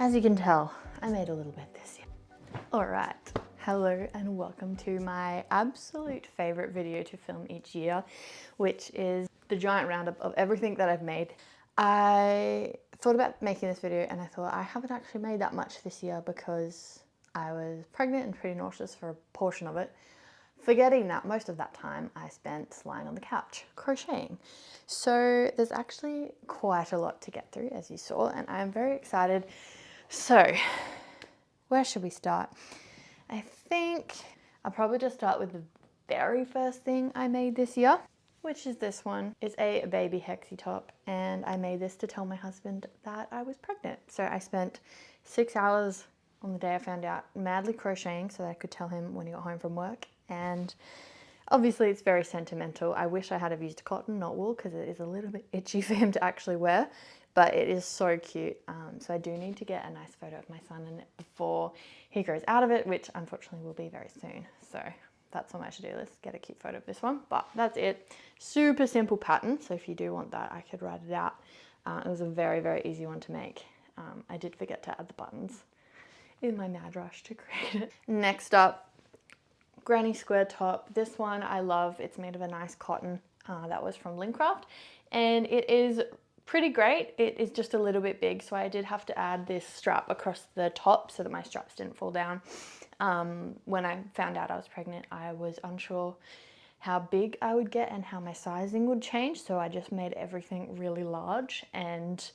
As you can tell, I made a little bit this year. All right, hello and welcome to my absolute favorite video to film each year, which is the giant roundup of everything that I've made. I thought about making this video and I thought I haven't actually made that much this year because I was pregnant and pretty nauseous for a portion of it, forgetting that most of that time I spent lying on the couch crocheting. So there's actually quite a lot to get through, as you saw, and I'm very excited. So where should we start? I think I'll probably just start with the very first thing I made this year, which is this one. It's a baby hexie top, and I made this to tell my husband that I was pregnant. So I spent 6 hours on the day I found out madly crocheting so that I could tell him when he got home from work. And obviously it's very sentimental. I wish I had have used cotton, not wool, because it is a little bit itchy for him to actually wear, but it is so cute. So I do need to get a nice photo of my son in it before he grows out of it, which unfortunately will be very soon. So that's on my to-do list, get a cute photo of this one, but that's it. Super simple pattern, so if you do want that, I could write it out. It was a very, very easy one to make. I did forget to add the buttons in my mad rush to create it. Next up, granny square top. This one I love. It's made of a nice cotton that was from Lincraft, and it is pretty great. It is just a little bit big, so I did have to add this strap across the top so that my straps didn't fall down. When I found out I was pregnant, I was unsure how big I would get and how my sizing would change, so I just made everything really large. And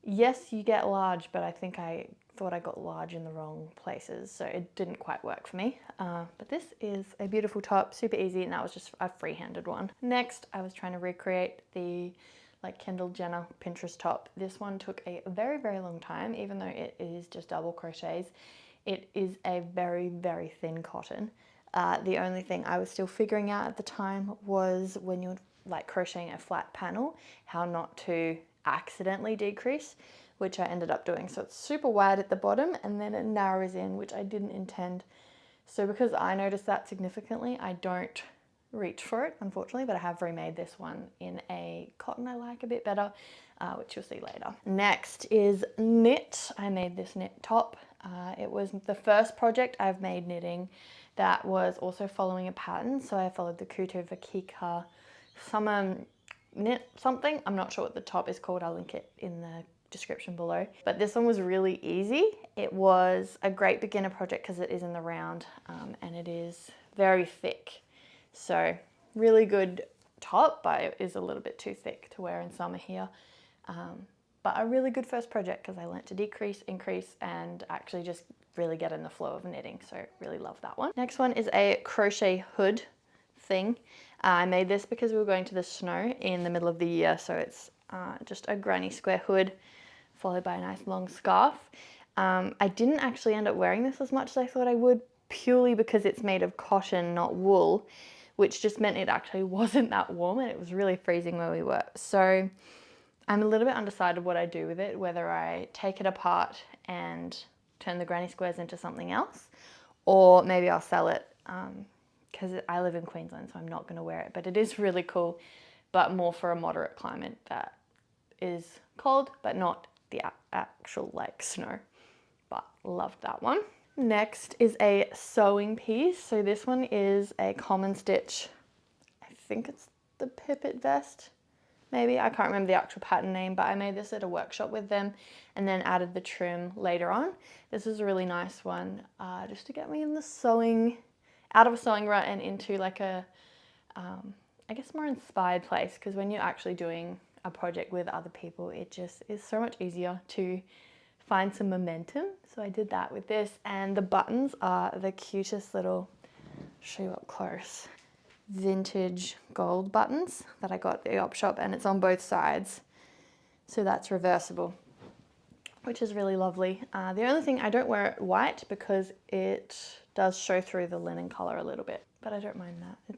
yes, you get large, but I think I thought I got large in the wrong places, so it didn't quite work for me. But this is a beautiful top, super easy, and that was just a free-handed one. Next, I was trying to recreate the Kendall Jenner Pinterest top. This one took a very, very long time, even though it is just double crochets. It is a very, very thin cotton. The only thing I was still figuring out at the time was when you're crocheting a flat panel, how not to accidentally decrease, which I ended up doing. So it's super wide at the bottom and then it narrows in, which I didn't intend. So because I noticed that significantly, I don't reach for it, unfortunately, but I have remade this one in a cotton I like a bit better, which you'll see later. Next is knit. I made this knit top. It was the first project I've made knitting that was also following a pattern. So I followed the Kutovakika summer knit something. I'm not sure what the top is called. I'll link it in the description below. But this one was really easy. It was a great beginner project because it is in the round and it is very thick. So really good top, but it is a little bit too thick to wear in summer here. But a really good first project because I learnt to decrease, increase, and actually just really get in the flow of knitting. So really love that one. Next one is a crochet hood thing. I made this because we were going to the snow in the middle of the year. So it's just a granny square hood followed by a nice long scarf. I didn't actually end up wearing this as much as I thought I would, purely because it's made of cotton, not wool, which just meant it actually wasn't that warm and it was really freezing where we were. So I'm a little bit undecided what I do with it, whether I take it apart and turn the granny squares into something else, or maybe I'll sell it because I live in Queensland, so I'm not going to wear it. But it is really cool, but more for a moderate climate that is cold, but not the actual snow. But loved that one. Next is a sewing piece. So this one is a common stitch. I think it's the pipit vest. Maybe, I can't remember the actual pattern name, but I made this at a workshop with them and then added the trim later on. This is a really nice one just to get me in the sewing, out of a sewing rut and into I guess more inspired place, because when you're actually doing a project with other people, it just is so much easier to find some momentum. So I did that with this, and the buttons are the cutest little, show you up close, vintage gold buttons that I got at the op shop, and it's on both sides. So that's reversible, which is really lovely. The only thing, I don't wear it white because it does show through the linen color a little bit, but I don't mind that.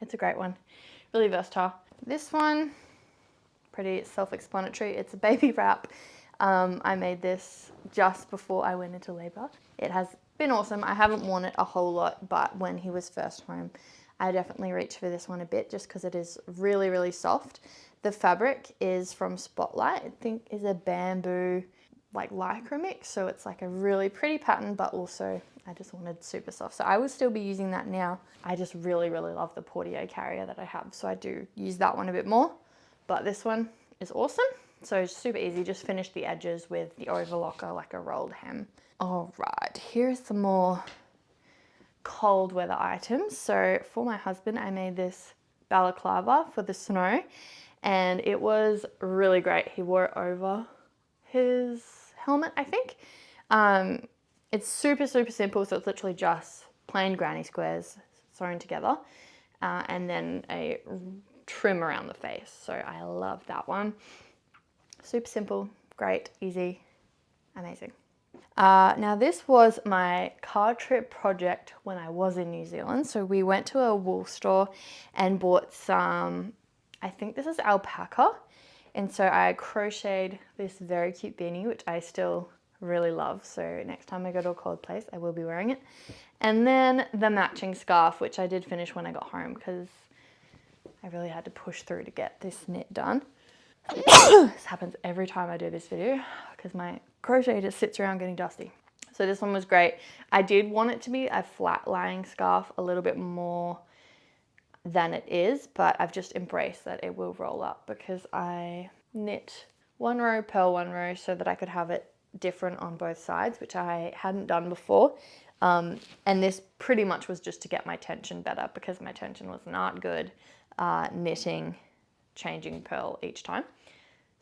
It's a great one, really versatile. This one, pretty self-explanatory. It's a baby wrap. I made this just before I went into labor. It has been awesome. I haven't worn it a whole lot, but when he was first home, I definitely reached for this one a bit just because it is really, really soft. The fabric is from Spotlight. I think is a bamboo like lycra mix, so it's like a really pretty pattern, but also I just wanted super soft. So I will still be using that now. I just really, really love the Portier carrier that I have, so I do use that one a bit more, but this one is awesome. So it's super easy, just finish the edges with the overlocker, like a rolled hem. All right, here's some more cold weather items. So for my husband, I made this balaclava for the snow, and it was really great. He wore it over his helmet, I think. It's super, super simple. So it's literally just plain granny squares sewn together, and then a trim around the face. So I love that one. Super simple, great, easy, amazing. Now this was my car trip project when I was in New Zealand. So we went to a wool store and bought some, I think this is alpaca. And so I crocheted this very cute beanie, which I still really love. So next time I go to a cold place, I will be wearing it. And then the matching scarf, which I did finish when I got home because I really had to push through to get this knit done. This happens every time I do this video because my crochet just sits around getting dusty. So this one was great. I did want it to be a flat lying scarf a little bit more than it is, but I've just embraced that it will roll up because I knit one row, purl one row so that I could have it different on both sides, which I hadn't done before. And this pretty much was just to get my tension better because my tension was not good knitting, changing purl each time.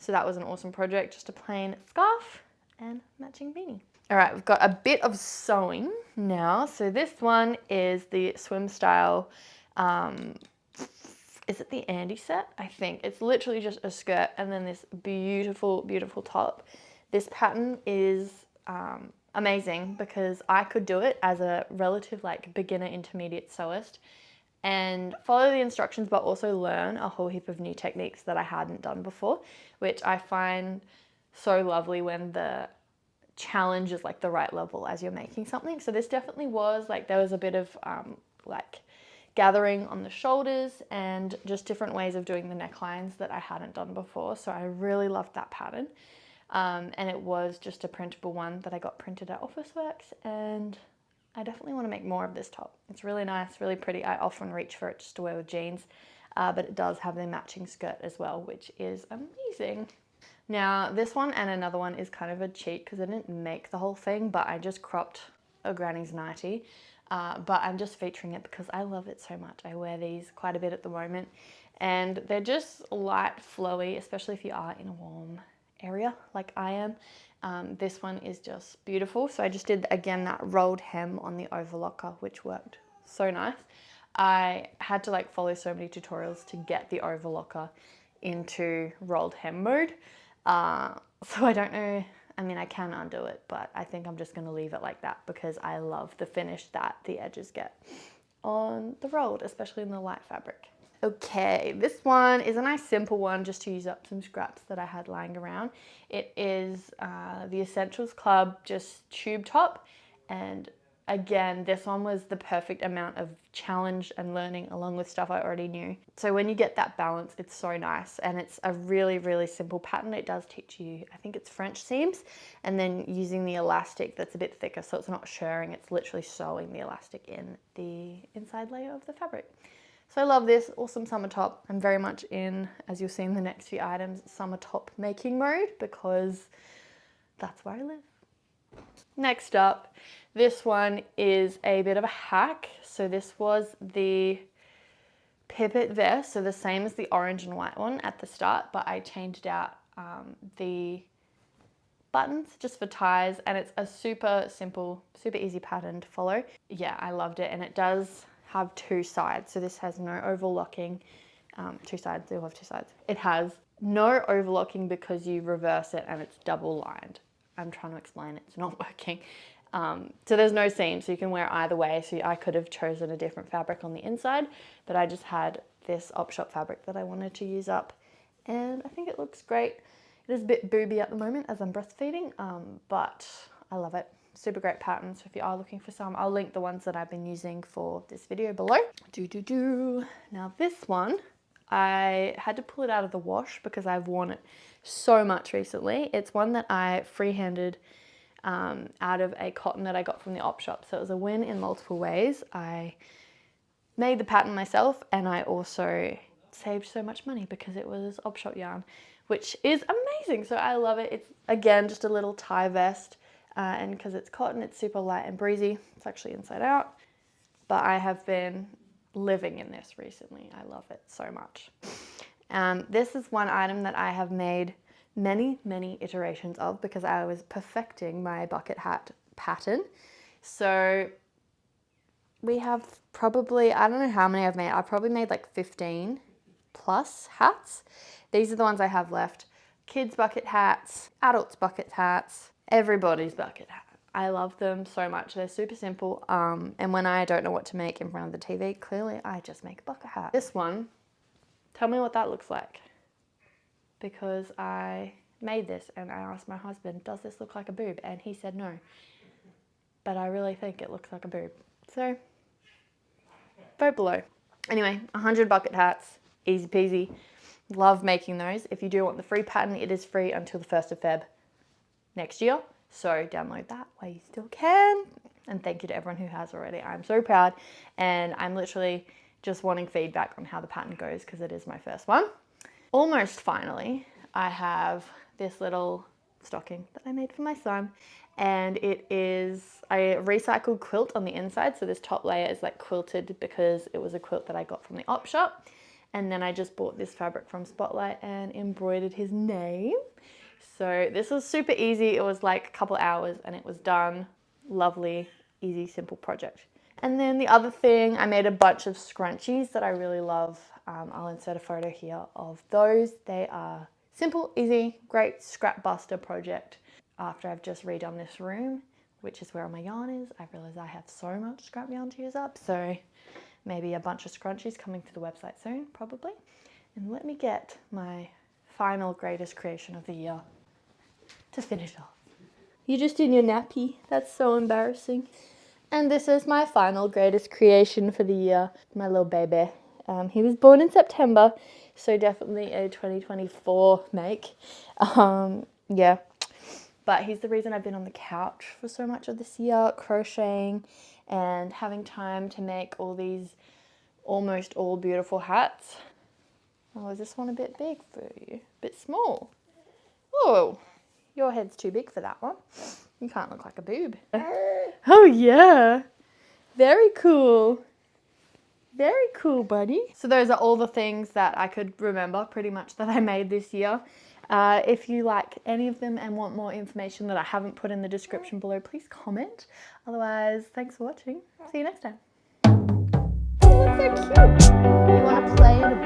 So that was an awesome project, just a plain scarf and matching beanie. All right, we've got a bit of sewing now. So this one is the Swimstyle, is it the Andi Set? I think. It's literally just a skirt and then this beautiful, beautiful top. This pattern is amazing because I could do it as a relative like beginner intermediate sewist and follow the instructions, but also learn a whole heap of new techniques that I hadn't done before, which I find so lovely when the challenge is like the right level as you're making something. So this definitely was like, there was a bit of like gathering on the shoulders and just different ways of doing the necklines that I hadn't done before. So I really loved that pattern. And it was just a printable one that I got printed at Officeworks, and I definitely want to make more of this top. It's really nice, really pretty. I often reach for it just to wear with jeans, but it does have the matching skirt as well, which is amazing. Now this one and another one is kind of a cheat because I didn't make the whole thing, but I just cropped a granny's nightie. But I'm just featuring it because I love it so much. I wear these quite a bit at the moment and they're just light, flowy, especially if you are in a warm area like I am. This one is just beautiful. So I just did again that rolled hem on the overlocker, which worked so nice. I had to like follow so many tutorials to get the overlocker into rolled hem mode. So I don't know, I mean I can undo it, but I think I'm just going to leave it like that because I love the finish that the edges get on the rolled, especially in the light fabric. Okay, this one is a nice simple one just to use up some scraps that I had lying around. It is the Essentials Club just tube top, and again this one was the perfect amount of challenge and learning along with stuff I already knew. So when you get that balance, it's so nice, and it's a really, really simple pattern. It does teach you, I think it's French seams, and then using the elastic that's a bit thicker so it's not shirring, it's literally sewing the elastic in the inside layer of the fabric. So I love this, awesome summer top. I'm very much in, as you'll see in the next few items, summer top making mode because that's where I live. Next up, this one is a bit of a hack. So this was the pipit vest, so the same as the orange and white one at the start, but I changed out the buttons just for ties, and it's a super simple, super easy pattern to follow. Yeah, I loved it, and it does have two sides. So this has no overlocking, two sides, they'll have two sides. It has no overlocking because you reverse it and it's double lined. I'm trying to explain it, it's not working. So there's no seam, so you can wear either way. So I could have chosen a different fabric on the inside, but I just had this op shop fabric that I wanted to use up, and I think it looks great. It is a bit booby at the moment as I'm breastfeeding, but I love it. Super great pattern. So if you are looking for some, I'll link the ones that I've been using for this video below. Now this one, I had to pull it out of the wash because I've worn it so much recently. It's one that I freehanded out of a cotton that I got from the op shop. So it was a win in multiple ways. I made the pattern myself and I also saved so much money because it was op shop yarn, which is amazing. So I love it. It's again just a little tie vest and because it's cotton, it's super light and breezy. It's actually inside out, but I have been living in this recently. I love it so much. This is one item that I have made many iterations of because I was perfecting my bucket hat pattern. So we have probably, I don't know how many I've made. I've probably made like 15 plus hats. These are the ones I have left. Kids bucket hats, adults bucket hats, everybody's bucket hat. I love them so much. They're super simple. And when I don't know what to make in front of the TV, clearly I just make a bucket hat. This one, tell me what that looks like. Because I made this and I asked my husband, does this look like a boob? And he said no. But I really think it looks like a boob. So, vote below. Anyway, 100 bucket hats, easy peasy. Love making those. If you do want the free pattern, it is free until the 1st of Feb next year. So download that while you still can. And thank you to everyone who has already. I'm so proud. And I'm literally just wanting feedback on how the pattern goes because it is my first one. Almost finally, I have this little stocking that I made for my son. And it is a recycled quilt on the inside. So this top layer is like quilted because it was a quilt that I got from the op shop. And then I just bought this fabric from Spotlight and embroidered his name. So this was super easy. It was like a couple hours and it was done. Lovely, easy, simple project. And then the other thing, I made a bunch of scrunchies that I really love. I'll insert a photo here of those. They are simple, easy, great scrap buster project. After I've just redone this room, which is where all my yarn is, I realized I have so much scrap yarn to use up. So maybe a bunch of scrunchies coming to the website soon, probably. And let me get my final greatest creation of the year to finish off. You're just in your nappy. That's so embarrassing. And this is my final greatest creation for the year, my little baby. He was born in September, so definitely a 2024 make. Yeah. But he's the reason I've been on the couch for so much of this year, crocheting and having time to make all these almost all beautiful hats. Oh, is this one a bit big for you? A bit small? Oh, your head's too big for that one. You can't look like a boob. Oh yeah, very cool. Very cool, buddy. So those are all the things that I could remember pretty much that I made this year. If you like any of them and want more information that I haven't put in the description below, please comment. Otherwise, thanks for watching. See you next time. Oh, that's so cute. You want to play in a